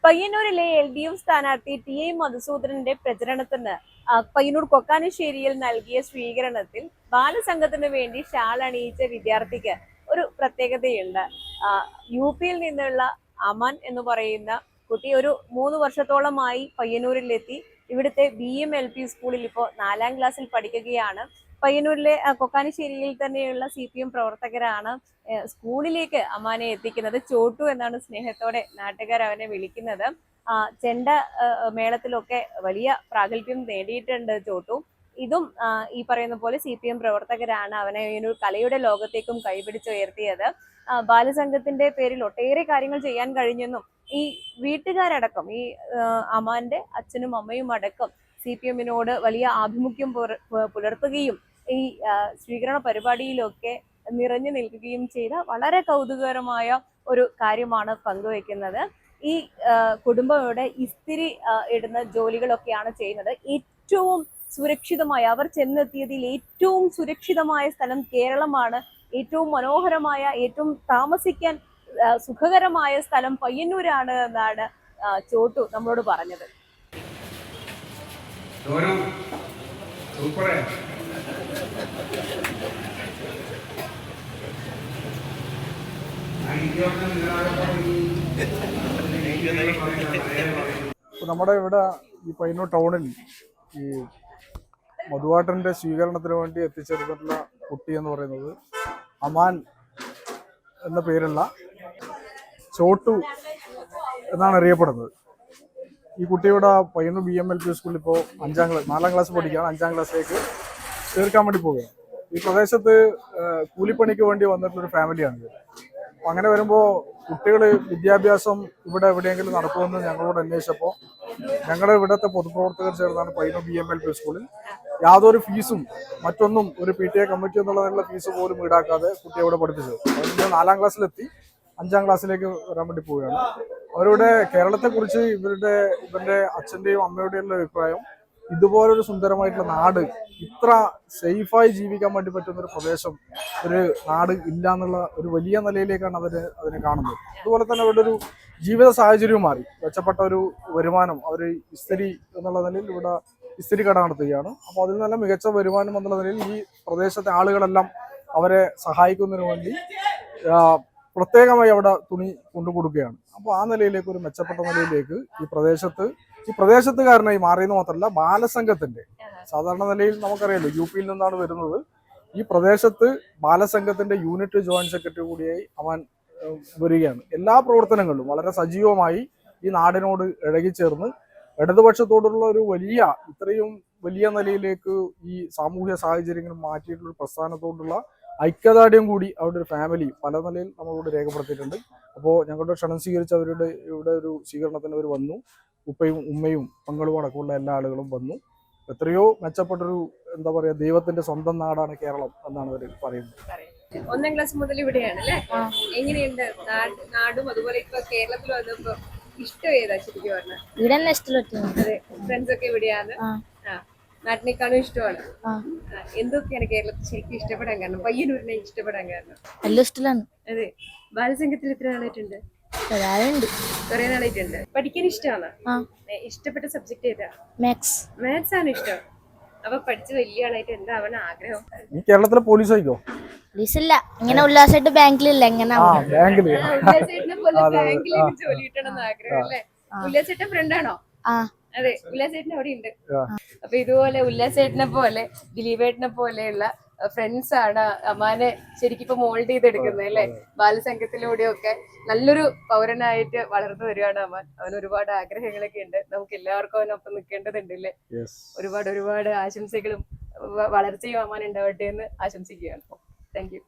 പയ്യന്നൂരിലെ LDF സ്ഥാനാർത്ഥി ടി.ഐ. മധുസൂദനന്റെ പ്രചരണത്തിന് പയ്യന്നൂർ കൊക്കാനശ്ശേരിയിൽ നൽകിയ സ്വീകരണത്തിൽ ബാലസംഘത്തിന് വേണ്ടി ഷാൾ അണിയിച്ച വിദ്യാർത്ഥിക്ക് ഒരു പ്രത്യേകതയുണ്ട്. UP-യിൽ നിന്നുള്ള അമൻ എന്ന് പറയുന്ന കുട്ടി ഒരു 3 വർഷത്തോളമായി പയ്യന്നൂരിലെത്തി. ഇവിടുത്തെ BM LP സ്കൂളിൽ ഇപ്പോൾ 4ാം ക്ലാസ്സിൽ പഠിക്കുകയാണ്. പയ്യന്നൂരിലെ കൊക്കാനശ്ശേരിയിൽ തന്നെയുള്ള CPM പ്രവർത്തകരാണ് സ്കൂളിലേക്ക് അമാനെ എത്തിക്കുന്നത്. ചോട്ടു എന്നാണ് സ്നേഹത്തോടെ നാട്ടുകാർ അവനെ വിളിക്കുന്നത്. ചെണ്ട മേളത്തിലൊക്കെ വലിയ പ്രാഗൽഭ്യം നേടിയിട്ടുണ്ട് ചോട്ടു. ഇതും ഈ പറയുന്ന പോലെ CPM പ്രവർത്തകരാണ് അവനെ ഒരു കലയുടെ ലോകത്തേക്കും കൈപിടിച്ചുയർത്തിയത്. ബാലസംഘത്തിന്റെ പേരിൽ ഒട്ടേറെ കാര്യങ്ങൾ ചെയ്യാൻ കഴിഞ്ഞെന്നും ഈ വീട്ടുകാരടക്കം ഈ അമാന്റെ അച്ഛനും അമ്മയും അടക്കം CPM-നോട് വലിയ ആഭിമുഖ്യം പുലർത്തുകയും ഈ സ്വീകരണ പരിപാടിയിലൊക്കെ നിറഞ്ഞു നിൽക്കുകയും ചെയ്ത വളരെ കൗതുകകരമായ ഒരു കാര്യമാണ് പങ്കുവെക്കുന്നത്. ഈ കുടുംബം ഇവിടെ ഇസ്തിരി ഇടുന്ന ജോലികളൊക്കെയാണ് ചെയ്യുന്നത്. ഏറ്റവും സുരക്ഷിതമായ അവർ ചെന്നെത്തിയതിൽ ഏറ്റവും സുരക്ഷിതമായ സ്ഥലം കേരളമാണ്. ഏറ്റവും മനോഹരമായ, ഏറ്റവും താമസിക്കാൻ സുഖകരമായ സ്ഥലം പയ്യന്നൂരാണ് എന്നാണ് ചോട്ടു നമ്മളോട് പറഞ്ഞത്. നമ്മുടെ ഇവിടെ ഈ പയ്യന്നൂർ ടൗണിൽ ഈ മധുവാട്ടന്റെ സ്വീകരണത്തിന് വേണ്ടി എത്തിച്ചേർന്നിട്ടുള്ള കുട്ടി എന്ന് പറയുന്നത് അമാൻ എന്ന പേരുള്ള ചോട്ടു എന്നാണ് അറിയപ്പെടുന്നത്. ഈ കുട്ടിയുടെ പയ്യന്നൂർ BM LP സ്കൂളിൽ ഇപ്പോൾ 4ാം ക്ലാസ് പഠിക്കുകയാണ്. 5ാം ക്ലാസ്സിലേക്ക് ചേർക്കാൻ വേണ്ടി പോവുകയാണ്. ഈ പ്രദേശത്ത് കൂലിപ്പണിക്ക് വേണ്ടി വന്നിട്ടുള്ളൊരു ഫാമിലിയാണിത്. അപ്പം അങ്ങനെ വരുമ്പോൾ കുട്ടികൾ വിദ്യാഭ്യാസം ഇവിടെ എവിടെയെങ്കിലും നടക്കുമെന്ന് ഞങ്ങളോട് അന്വേഷിച്ചപ്പോൾ ഞങ്ങളുടെ ഇവിടുത്തെ പൊതുപ്രവർത്തകർ ചേർന്നാണ് പയ്യന്നൂർ BM LP സ്കൂളിൽ യാതൊരു ഫീസും മറ്റൊന്നും ഒരു PTA കമ്മിറ്റി എന്നുള്ളതിനുള്ള ഫീസ് പോലും ഈടാക്കാതെ കുട്ടിയെ ഇവിടെ പഠിപ്പിച്ചത്. അതിന് 4ാം ക്ലാസ്സിലെത്തി 5ാം ക്ലാസ്സിലേക്ക് വരാൻ വേണ്ടി പോവുകയാണ്. അവരുടെ കേരളത്തെക്കുറിച്ച് ഇവരുടെ അച്ഛൻ്റെയും അമ്മയുടെയും അഭിപ്രായം ഇതുപോലൊരു സുന്ദരമായിട്ടുള്ള നാട്, ഇത്ര സേഫായി ജീവിക്കാൻ വേണ്ടി പറ്റുന്നൊരു പ്രദേശം, ഒരു നാട് ഇല്ല എന്നുള്ള ഒരു വലിയ നിലയിലേക്കാണ് അതിനെ കാണുന്നത്. അതുപോലെ തന്നെ അവരുടെ ഒരു ജീവിത സാഹചര്യവും മാറി. മെച്ചപ്പെട്ട ഒരു വരുമാനം അവർ ഇസ്തിരി എന്നുള്ള നിലയിൽ ഇവിടെ ഇസ്തിരി കട നടത്തുകയാണ്. അപ്പോൾ അതിൽ നല്ല മികച്ച വരുമാനം എന്നുള്ള നിലയിൽ ഈ പ്രദേശത്തെ ആളുകളെല്ലാം അവരെ സഹായിക്കുന്നതിന് വേണ്ടി പ്രത്യേകമായി അവിടെ തുണി കൊണ്ടു കൊടുക്കുകയാണ്. അപ്പോൾ ആ നിലയിലേക്ക് ഒരു മെച്ചപ്പെട്ട നിലയിലേക്ക് ഈ പ്രദേശത്തുകാരനായി മാറിയെന്ന് മാത്രമല്ല, ബാലസംഘത്തിന്റെ സാധാരണ നിലയിൽ നമുക്കറിയാലോ UP-യിൽ നിന്നാണ് വരുന്നത്. ഈ പ്രദേശത്ത് ബാലസംഘത്തിന്റെ യൂണിറ്റ് ജോയിന്റ് സെക്രട്ടറി കൂടിയായി അവൻ വരികയാണ്. എല്ലാ പ്രവർത്തനങ്ങളിലും വളരെ സജീവമായി ഈ നാടിനോട് ഇഴകിച്ചേർന്ന് ഇടതുപക്ഷത്തോടുള്ള ഒരു ഇത്രയും വലിയ നിലയിലേക്ക് ഈ സാമൂഹ്യ സാഹചര്യങ്ങൾ മാറ്റിയിട്ടുള്ള പ്രസ്ഥാനത്തോടുള്ള ഐക്യദാർഢ്യം കൂടി അവരുടെ ഒരു ഫാമിലി പല നിലയിൽ നമ്മളോട് രേഖപ്പെടുത്തിയിട്ടുണ്ട്. അപ്പോൾ ഞങ്ങളുടെ ക്ഷണം സ്വീകരിച്ച് ഇവിടെ ഒരു സ്വീകരണത്തിന് അവർ വന്നു. ഉപ്പയും ഉമ്മയും പങ്ങളും അടക്കമുള്ള എല്ലാ ആളുകളും വന്നു. എത്രയോ മെച്ചപ്പെട്ടൊരു ദൈവത്തിന്റെ സ്വന്തം നാടാണ് കേരളം എന്നാണ് അവർ പറയുന്നത്. 1ാം ക്ലാസ് മുതൽ ഇവിടെയാണ് അല്ലേ? എങ്ങനെയുണ്ട് നാടും അതുപോലെ ഇപ്പൊ കേരളത്തിൽ വന്നപ്പോ ഇഷ്ടം ഏതാ ശരിക്കും പറഞ്ഞാൽ? ഇവിടെ ഇഷ്ടം. അതെ, ഫ്രണ്ട്സ് ഒക്കെ ഇവിടെയാണ്. നാട്ടിനേക്കാളും ഇഷ്ടമാണ്. എന്തൊക്കെയാണ് കേരളത്തിൽ ശരിക്കും ഇഷ്ടപ്പെടാൻ കാരണം, പയ്യന്നൂരിനെ ഇഷ്ടപ്പെടാൻ കാരണം? എല്ലാം ഇഷ്ടമാണ്. അതെ, ബാലസംഘത്തിൽ എത്ര നാളായിട്ടുണ്ട്? കുറെ നാളായിട്ടുണ്ട്. പഠിക്കാൻ ഇഷ്ടമാണ്. ഇഷ്ടപ്പെട്ട സബ്ജക്ട് ഏതാ? മാത്സ് ആണ് ഇഷ്ടം. അപ്പൊ പഠിച്ച് വലിയ ആളായിട്ട് എന്താ അവൻ ആഗ്രഹം? ഈ കേരളത്തിലെ പോലീസ് ആയിക്കോ? പോലീസില്ല, ഇങ്ങനെ ഉല്ലാസമായിട്ട് ബാങ്കിലില്ല. എങ്ങനെ ഉല്ലാസേട്ടനെ പോലെ ബാങ്കിലേക്ക് ജോലി കിട്ടണം ആഗ്രഹം അല്ലേ? ഉല്ലാസേട്ടൻ ഫ്രണ്ടാണോ? അതെ, ഉല്ലാസേട്ടൻ അവിടെ ഉണ്ട്. അപ്പൊ ഇതുപോലെ ഉല്ലാസേട്ടനെ പോലെ ദിലീപേട്ടനെ പോലെയുള്ള ഫ്രണ്ട്സ് ആണ് അമാനെ ശരിക്കും ഇപ്പൊ മോൾഡ് ചെയ്തെടുക്കുന്നത് അല്ലെ? ബാലസംഘത്തിലൂടെയൊക്കെ നല്ലൊരു പൗരനായിട്ട് വളർന്നു വരികയാണ് അമാൻ. അവന് ഒരുപാട് ആഗ്രഹങ്ങളൊക്കെ ഉണ്ട്. നമുക്ക് എല്ലാവർക്കും അവനൊപ്പം നിൽക്കേണ്ടതുണ്ട് അല്ലേ? ഒരുപാട് ആശംസകളും വളർച്ചയും അമാൻ ഉണ്ടാവട്ടെ എന്ന് ആശംസിക്കുകയാണ്. Thank you.